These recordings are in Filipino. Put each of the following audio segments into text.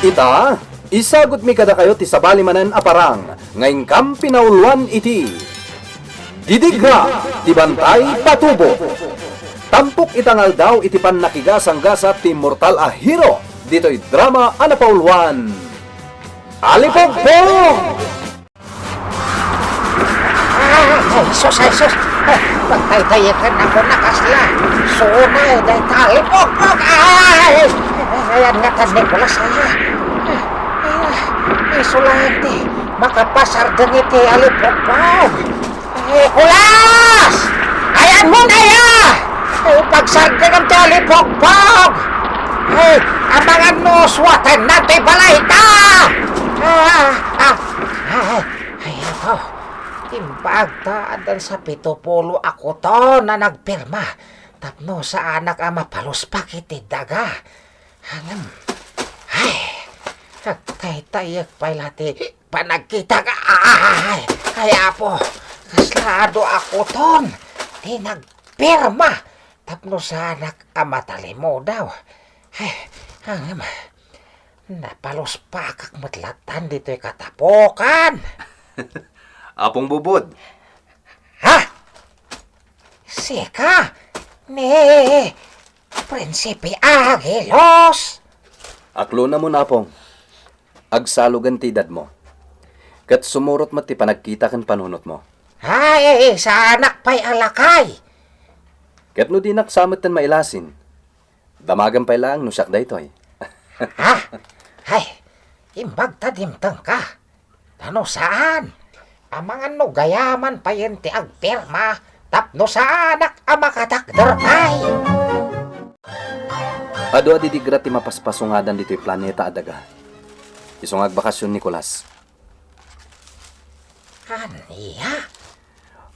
Ita, isagot mi kada kayo ti sabali manen aparang, ngayon kam pinauluan iti. Didigra, ti bantay patubo. Tampok itangal daw iti pan nakigasang-gasa ti mortal a hero, dito'y drama anapauluan. Alipogpog! Ay, sus! Pagtaytayakan ako nakasla. Sunay, dahil talipok! Ay! Ayan nga ka, Nicolas, isulante, makapasar din iti alipok-pog. Nicolas! Ayan mo na ya! Pagsar din ang alipok-pog! Ay, ang mga nuswatan natin balay ta! Ay, ito. Timbagtaan sa 70 ako to na nagpirma. Tapno sa anak ama paluspak iti daga. Hangam. Ay, nagtaytayak pa ilati panagkita ka. Ay, apo. Kaslado ako ton. Di nagpirma. Tapno sa anak ama talimo daw. Ay, hangam. Napaluspak ak matlatan dito'y katapokan. Apong bubod. Ha? Sika? Prinsipe Agilos? Aklo na mo na pong. Agsalugan ti edad mo. Kat sumurot mo ti panagkita kan panunot mo. Ay, sa anak pa'y alakay. Kat no di naksamot tan mailasin. Damagan pa lang no siyak daytoy. Ha? Ay, imbagtadimtang ka. Ano saan? Amangan no gayaman pa yun ti agpirma. Tapno sa anak ama katakder ay. Ado adidigra ti mapaspasungadan dito'y planeta adaga. Isong agbakasyon Nicolas. Aniya?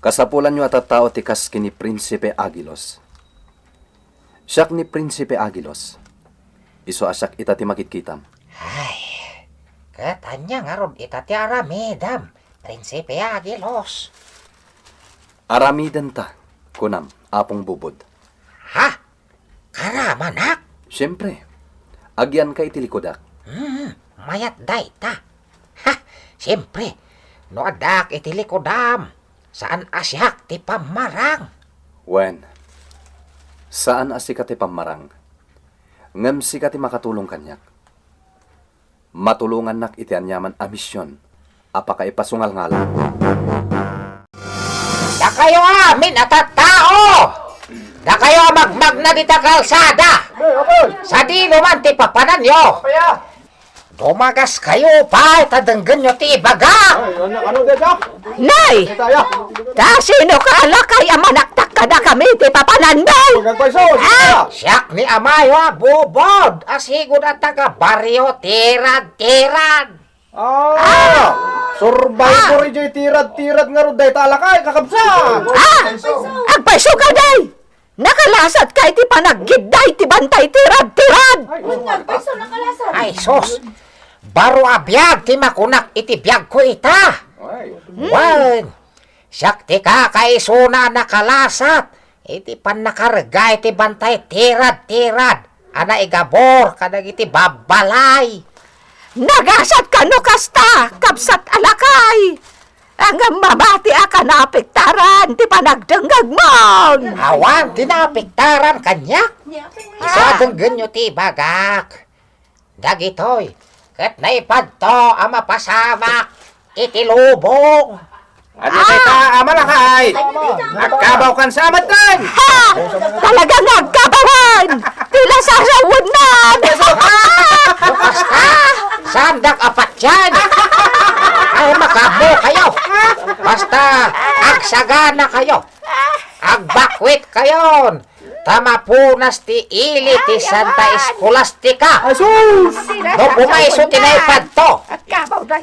Kasapulan nyo at tao ti kas kini Prinsipe Agilos. Siyak ni Prinsipe Agilos. Iso asyak ita ti makitkitam. Ay, katanya nga ron ita ti aramidam. Prinsipe Agilos. Aramidan ta, kunam, apong bubod. Ha? Karamanak? Siyempre, agyan ka itilikodak. Mayat day ta. Ha? Siyempre, no adak itilikodam. Saan asyak ti pamarang? Wen, saan asika ti pamarang? Ngem sika ti makatulong kanyak. Matulungan nak iti anyaman a misyon. Apaka ipasungal ngalan. Da kayo amin at tao! Da kayo magmag na dita kalsada! Sa di naman ti papanan nyo! Dumagas kayo pa, itadanggan nyo ti ibaga! Nay! Ta sino ka alakay amanaktak ka na kami ti papanan mo? Siyak ni Amayo bubod! Asigod at taga baryo tirad-tirad! Survivor ijo'y tirad-tirad nga ron, dahi talakay, kakabsa! Agpaiso ka, day! Nakalasat ka iti panaggiday ti bantay tirad-tirad! Ay sus! Baro abiyag ti makunak iti biyag ko ita! Wan! Siyak ti kakaisuna nakalasat! Iti pan nakarga iti bantay tirad-tirad! Ana igabor kadag iti babalay! Nagasat ka no kasta, kapsat alakay! Ang mabati ka na apektaran, ti panagdanggag mo! Awan, tinapiktaran kanyak! Isadang ganyo ti bagak! Dagitoy, kat naipadto ang mapasamak, iti lubong! Ano kita, amalakay? Nagkabaw kan sa amatan! Ha! Talagang nagkabawan! Tila sasawunan! Basta! Sandak apat yan! Ay makabo kayo! Basta, agsagana kayo! Agbakwit kayon! Tamapunas ti ili ti Santa Escolastica! No pumayso tinaipad to!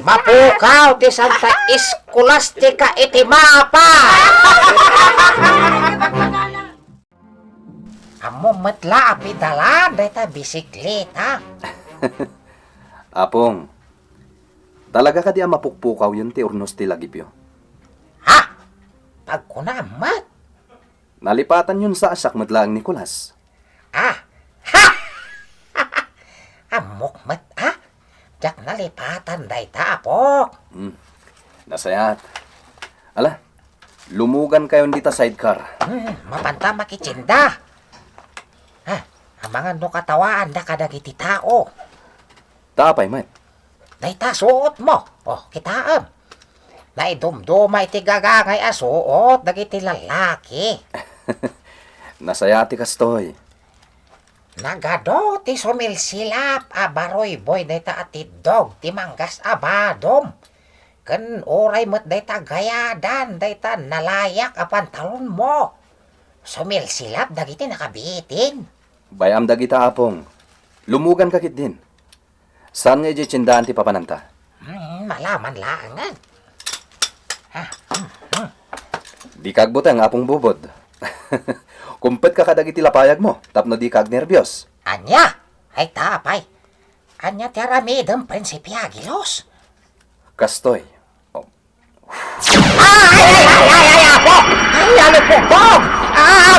Mapukaw ti Santa Escolastica iti mapa! Amo matla api dalan deta bisikleta. Apong, talaga ka di ang mapukpukaw yun ti urnos ti lagipyo. Ha? Pagkunamat? Nalipatan yun sa asak madlaang Nicolas. Ah! Ha! Amok mat, ha? malipatan day tapok. Nasayat. Ala, lumugan kayo dita sidecar. Mapanta makichinda. Ha, ang mga no katawaan da kadagiti tao. Tapay, man. Day ta suot mo. Oh, kitaam. Naidumduma iti gagangay asuot dagiti lalaki. Nasayati kastoy. Nagado ti sumilsilap abaroy boy dayta atidog ti manggas abadom. Ken oray met dayta gayadan dayta nalayak a pantalon mo. Sumilsilap dagiti nakabitin. Bayam dagita apong. Lumugan kakit din. Saan nga iti tsindahan ti papananta? Malaman laangan. Di kagbutang apong bubod. Kumpet ka kadagiti lapayag mo, tapno di kag nervyos. Anya, ay tapay. Anya ti aramidem prinsipiagilos. Kastoy. Ay, apo! Ay, alipugpog!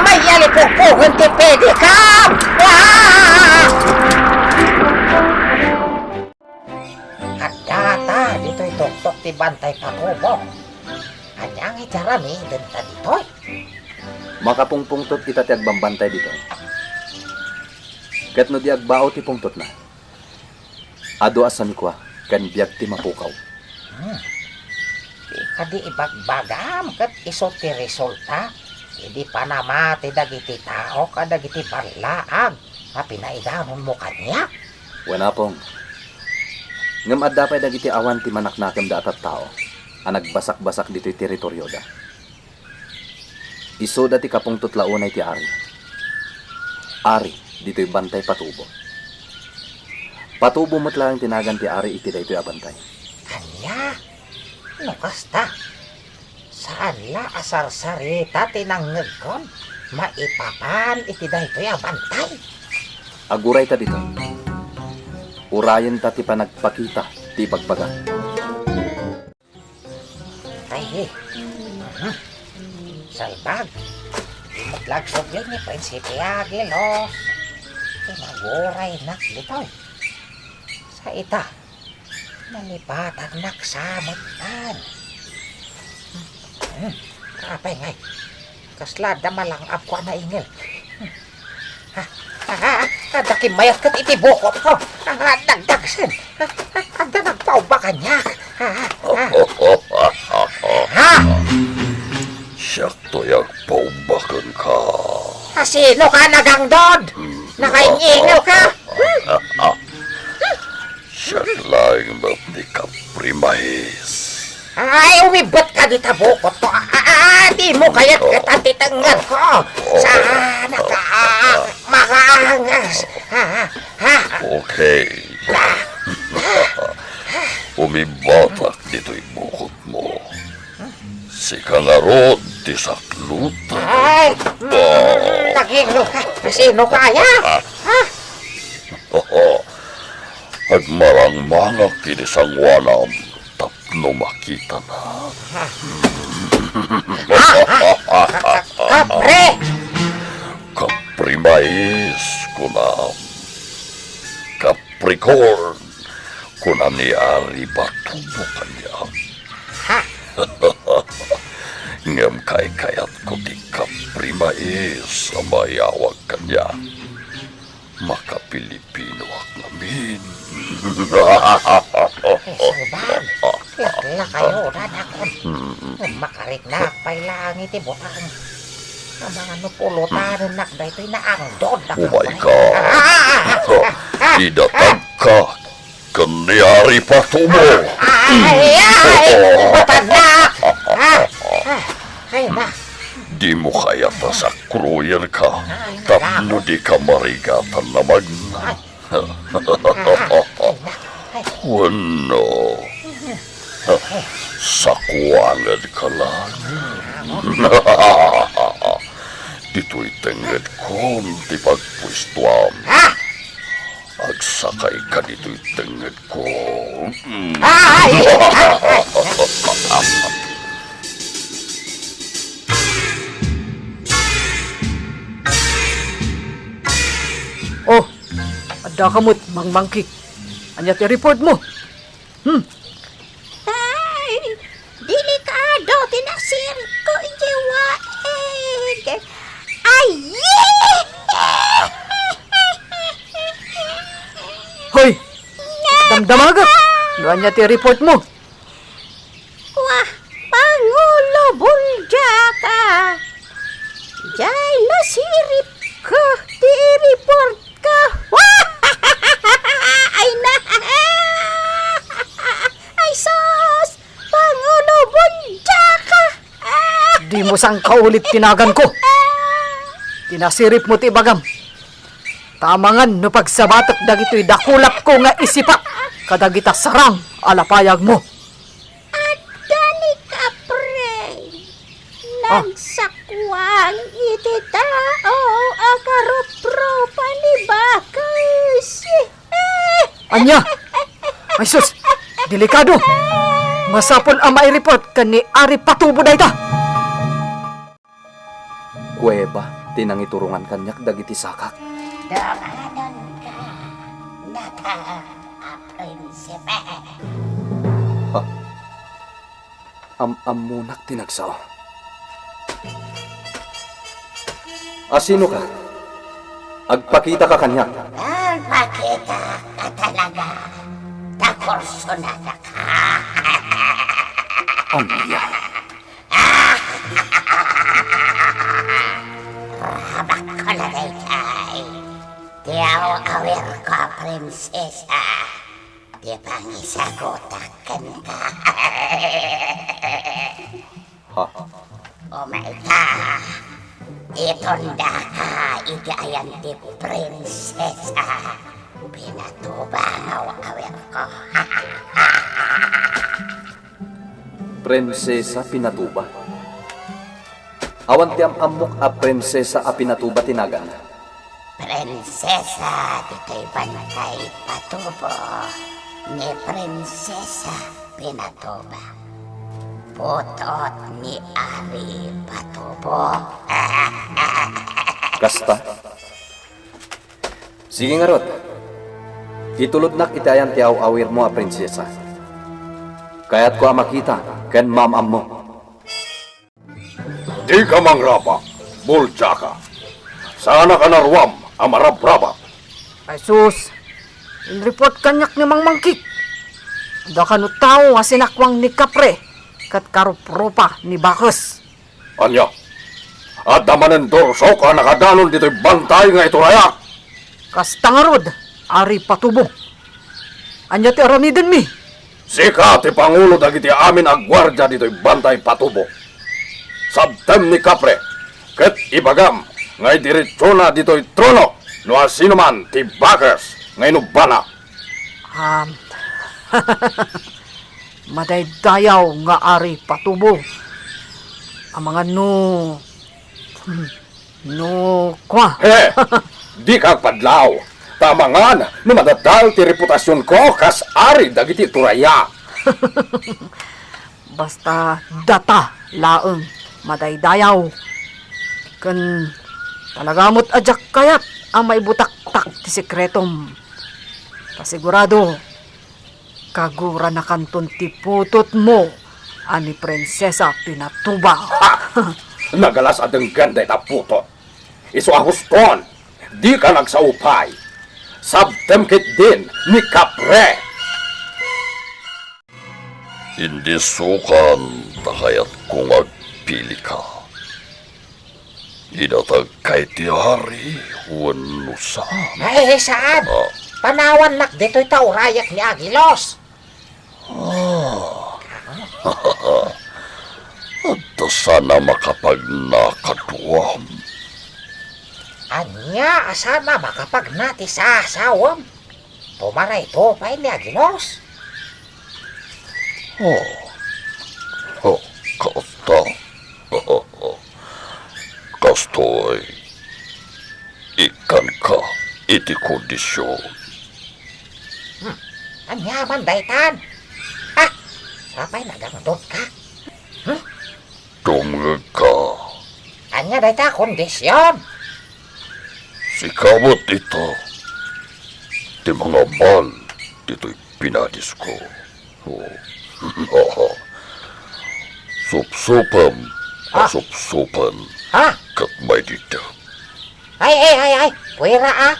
May alipugpog, hindi pedicab! At data, dito'y tuktok ti bantay patubo. Anyang itarami, denta dito'y. Makapungpungtot kita ti agbambantay dito. Ket no di agbao ti pungtot na. Ado asan kwa, kan biag ti mapukaw. Kadi ibagbagam ket iso ti resulta. Hindi pa namati dagiti tao kadagiti parlaag. Mapinaidanon mo kanya. Wala pong. Ngam adda pay dagiti awan ti manaknakem da atat tao. Ang nagbasak-basak dito'y teritoryo da. Iso dati kapungtot launay ti Ari. Ari, dito'y bantay patubo. Patubo mo't lang tinagan ti Ari iti dayto'y abantay. Kanya? No kasta? Saan la asar-sarita tinanggag kon? Maipapan iti dayto'y abantay. Aguray ta dito. Urayan ta ti panagpakita ti pagbaga. Ay, salbag. Imutlag sobrang ni Prinsipe Agilos. Tinaguray nak dito'y. Sa ita, nalipatan nak samutan. Kapay ngay. Kaslada malang apwa na ingil. Dakim mayat kat itibukot ko. Dagdagsan. Anda nagpauba kanya. Siyak to'y paubakan ka. Sino ka nagangdod? Nakaingingaw ka? Siyak lang ni Kaprimahis. Ay, umibot ka di tabukot ko. Di mo kaya't katatitangan ko. Sana ka makaangas. Okay. Umibatak dito'y bukot mo. Si Kangarot di saklutan. Ay, naginglo ka. Sino kaya? At marang mga kinisangwanam tapno makita na. Kapre! Kaprimais kunam. Capricorn kunam ni Ari Batubo kanya. Ngam kay-kayat ko di Kaprimais sa mayawag kanya. Maka-Pilipino ak namin. Subag, lakla kayo na nakon. Makariknak pa'y langit ibutang. Ang mga nupulutan nak da ito'y naangdod. Oh my God! Idatag ka kanyari Patubo. Matanak! Ay na, Di mo kaya tasakruyan ka tapno di ka marigatan na magna. Wano, sakuangan ka lang. Dito'y tenged kon di pagpwistuam. Agsakay ka dito'y tenged ko. Oh, ada kamot, Mang Mangkik. Anya ti report mo. Ay, delikado, tinasir ko ijiwaig. Ay, Hoy! Damdamaga! Luan niya ti report mo. wah, Pangulo Buljaka. Jay, nasirip ka, di report ka. Wah! Ay na! Ay sos! Pangulo Buljaka! Di mo sang kaulit tinagan ko. Tinasirip mo ti bagam. Tamangan no pagsabatak dagito'y dakulap ko nga isipa. Kadagita sarang alapayag mo. Dani ka, pre. Nagsakwang iti tao akarupropa ni Bakas. Anya! Ay sus! Delikado! Masapon ang mai-report kan ni Ari Patubo dayta. Kuweba, tinangiturungan kanyak dagiti sakak. Dumadon ka, naka-prinsipe. Amunak tinagsaw. Asino ka? Agpakita ka kanyak. Nagpakita ka talaga. Takurso na ka. Anya. Habak ko na daytay. Di awir ko, prinsesa. Di pangisagotakan ka. Ha? Umayta. Itonda ka, igayan di prinsesa. Pinatubangaw awir ko. Prinsesa Pinatuba. Awan ti amok a prinsesa a Pinatuba tinagan. Prinsesa, dito'y bantay patubo ni Prinsesa Pinatuba. Putot ni Ari Patubo. Kasta. Sige nga rod. Itulod nak itayan ti awir mo a prinsesa. Kaya't ko makita ken mamam mo. Di ka mangraba, Buljaka. Sana ka narwam, amarab-raba. Ay sus! In-report kanyak ni Mang Mangkik. Da kanu tao nga sinakwang ni Kapre kat karupropa ni Bakas. Anya, at damanen dorso ka nakadanon dito'y bantay nga iturayak. Kastangarod, Ari Patubo. Anya ti aramiden mi. Sika ti Pangulo dagiti amin agwardya dito'y bantay patubo. Sabtem ni Kapre, ket ibagam, ngay diretsyo na dito'y trono, no asino man ti Bakas, ngay nubana. Madaydayaw nga Ari Patubo. Ang mga kwa. He, di kag padlaw. Tamangan, no madadal ti reputasyon ko kas ari dagiti turaya. Basta data laeng madaydayaw. Kan talagamot ajak kayat ang may butak-tak ti sekretom. Pasigurado, kagura na kanton ti putot mo ani Prinsesa Pinatuba. Nagalas adeng ganda ita putot. Iso ahuston, di ka nagsaupay. Sabtem kit din ni Kapre. Hindi sukan takayat kung agpili ka. Inatag kay ti hari wanusa. Ay, saan? Panawan nak dito'y taurayak ni Agilos. At sana makapag nakatuwam. Anya, asana makapag nati sa asawam. Pumaray to pa ni Agilos. Kasta. Kastoy. Ikan ka iti kondisyon. Anya man daytan. Sapay nagamdot ka. Dumgag ka. Anya dayta kondisyon. Sikabot ito. Di mga mal dito'y pinadis ko. Sup-supan, sup-supan, Ha? kat may dito. Ay, puwera ah.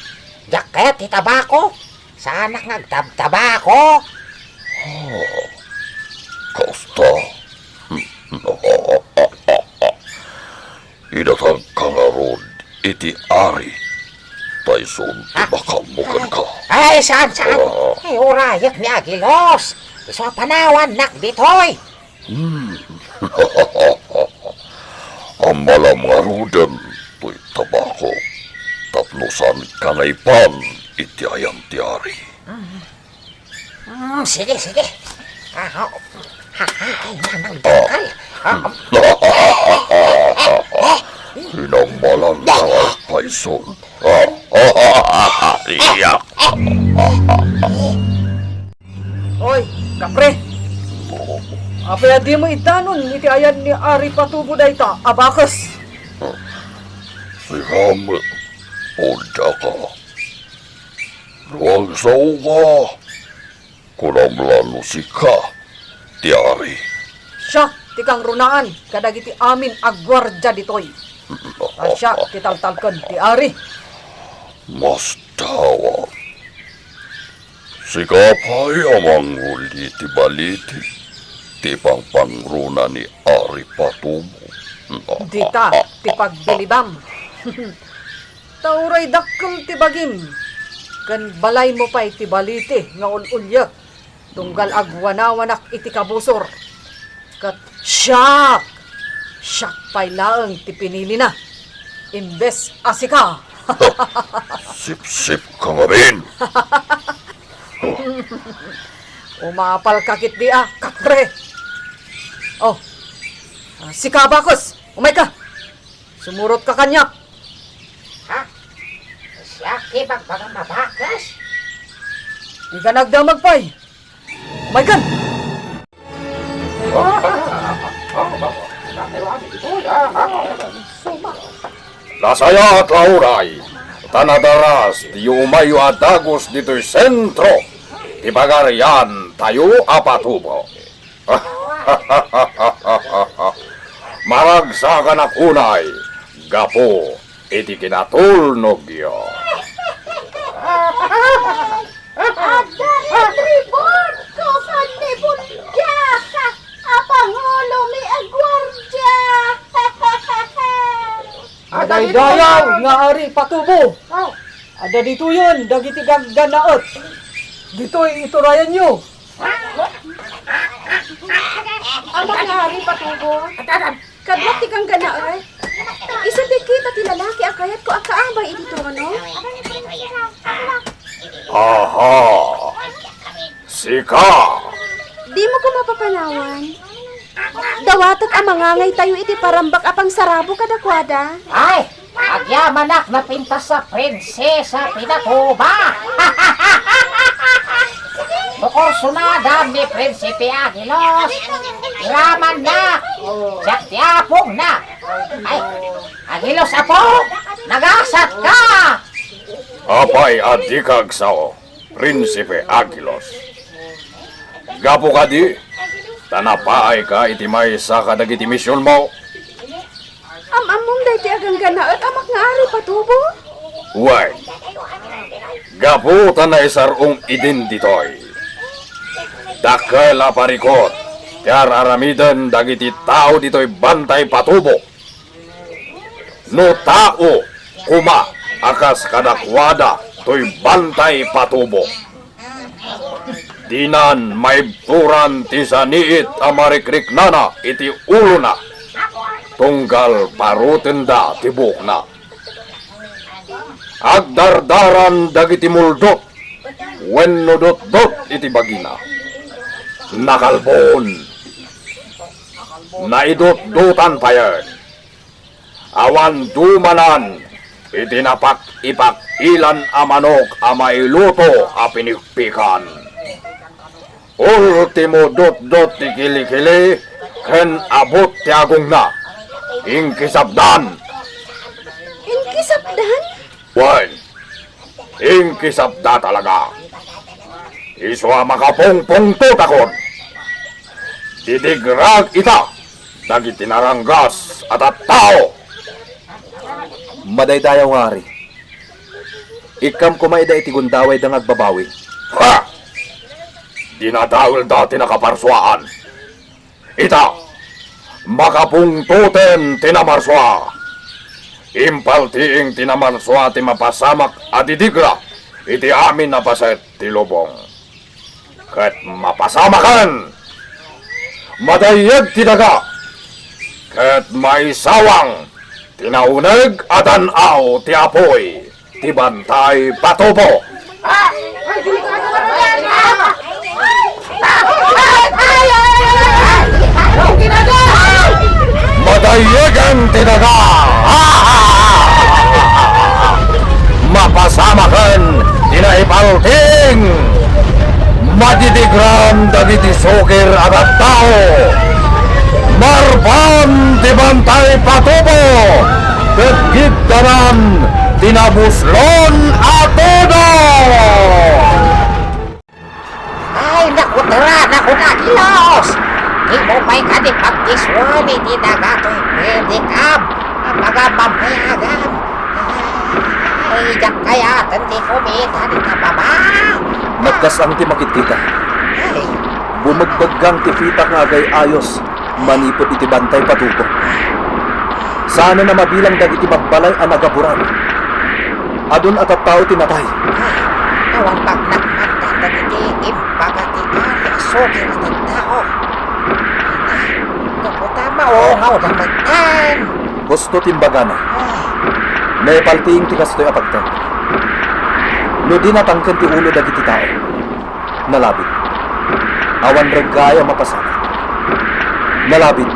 Jaket ti tabako. Sana ngagtab-tabako. Kasta. Idatag ka nga ron, iti ari. Tyson, makamukan ka. Ay, saan? Ay, urayak ni Agilos. Iso panawan nak ditoy. Ang malam nga rudan, to'y tabako. Tapnusan kanaypan, iti ayang ti ari. Sige. Ay, nanang dakal. Hinamalan ka ay Tyson. Iyak. Oy, kapre! Apaya di mo itanon, iti ayan ni Ari Patubo dayta, abakas! Si Hamlet, punta ka. Huwag sa uga. Kunamlano si ka, ti ari. Siya, tikang runaan, kadagiti amin agwardya ditoy. At siya, titaltalkan, ti Ari. Mas tawa. Si kapay amang huli ti baliti. Ti pangpangruna ni Ari Patubo. Dita, ti pagbilibam. Tauray dakkel ti bagim. Kan balay mo pa iti balite, nga ululyak. Tunggal agwanawanak iti kabusor. Kat siyak! Siyak pa'y laang ti pinili na. Imbes asika. Sip-sip ka nga rin. Umapal kakit di kapre. Oh, si Kabakos, umay ka. Sumurot ka kanya. Ha? Siya kibag bagang mabakas. Di ka nagdamag pa'y. Umay ka. Nasaya at lauray. Tanadaras, di umayo at dagos dito'y sentro. Ibagarian tayo apatubo. Maragsakan na kunay. Gapo, iti kinatulnog yo. Tribon ko kanibon ka! Apangulo mi agwardya! Dayaw nga Ari Patubo. Ada dito yun, dagiti gagdanaot. Dito'y iturayan nyo. Amak nga Ari Patubo. Kadlak ti kang ganaay. Isa di kita ti lalaki akayat ko akaabay idito no? Aha! Sika! Di mo ko mapapanawan. Dawatot ang mangangay tayo iti parambak apang sarabo kadakwada. Ay, agyamanak na pintas sa prinsesa Pinatuba. Bukor sunada ni Prinsipe Agilos. Iraman na. Siyak tiapong na. Ay, Agilos apong, nagasat ka. Apay adikag sao, Prinsipe Agilos. Gapo ka di, tanapaay ka iti may sa kadagiti misyon mo. Among dayti agang ganaot amak nga Ari Patubo. Uway, gapo tanay sarong idin ditoy. Dakkel aparikot, kaya aramidan dagiti tao ditoy bantay patubo. No tao, kuma, akas kadakwada, to'y bantay patubo. Dinan may puran ti saniit amarikrik nana iti ulo na. Tunggal parutenda tibuk na. Agdardaran dagiti muldot, wenno dot-dot iti bagina. Nakalbon, naidot-dotan payan. Awan dumanan, itinapak ipak ilan amanok amailuto apinikpikan. Ultimo dot-dot ti kili-kili, ken abot ti agong na. Ingkisabdan. Inkisapdan? Wan, ingkisabda talaga. Iswa makapongpong tutakon. didigrag ita dagiti naranggas at tao. Madaydayaw nga ri. Ikam kumayda iti gundaway da ngagbabawi. Ha! Dinadawil dati nakaparswaan. Ita, makapungtuten tinamarswa. Impal tiing tinamarswa ti mapasamak at didigra. Iti amin na paset ti lubong. Ket mapasamakan. Madayag ti daga. Ket maisawang. Tinauneg at anaw ti apoy. Ti bantay patubo. Madayagan tinaga! Mapasamakan tinaipalting! Madidigram dagiti sukir at tao! Marpan ti bantay patubo! Pagkit tanan tinabuslon atodo! Ay, naku tara, naku nakilos! Di mo pa'y kanipagdiswan, hindi na gato'y pedikab, mga mamayagan. Ay, yak kaya, tanti kumita ni baba. Nagkasang ti makikita. Ay, Bumagbagang ti fitak nga agay ayos. Manipod iti bantay patubo. Sana na mabilang dagiti magbalay ang nagaburan. Adun at tao tinatay. awang pagnakmantan dagiti impagatian ni asuki at ang tao. Kaputa maungaw na magtan. Gusto timbagana. May palting ti kastoy apagtan. No di natangken ti ulo dagiti tao. Nalabit. Awan regaya mapasana. Nalabit.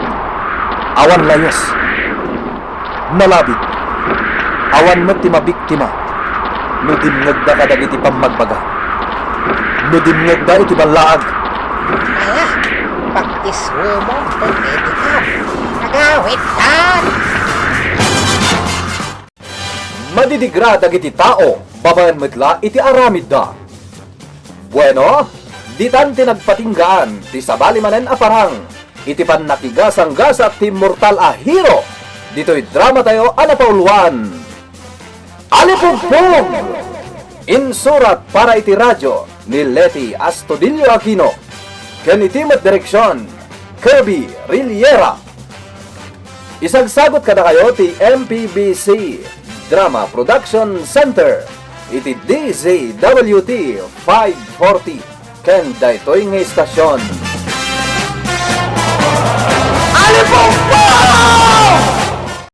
Awan layos. Nalabit. Awan met ti mabiktima. No dimngeg da kadagiti pamagbaga. No dimngeg da iti balaag. Maya, pagdiswe mo, pagpedi ka. Nagawit tan. Madidigra dagiti tao, babayan metla iti aramid da. Bueno, ditan tinagpatinggaan, ti sabali manen aparang, iti pan nakigasang-gasa ti mortal a hero. Dito'y drama tayo anapauluan. Alipugpug! Insurat para iti radyo ni Leti Astudillo Aquino. Ken iti met direksyon, Kirby Riliera. Isagsagot kada kayo ti MPBC Drama Production Center. Iti DZWT 540 ken daytoy nga istasyon.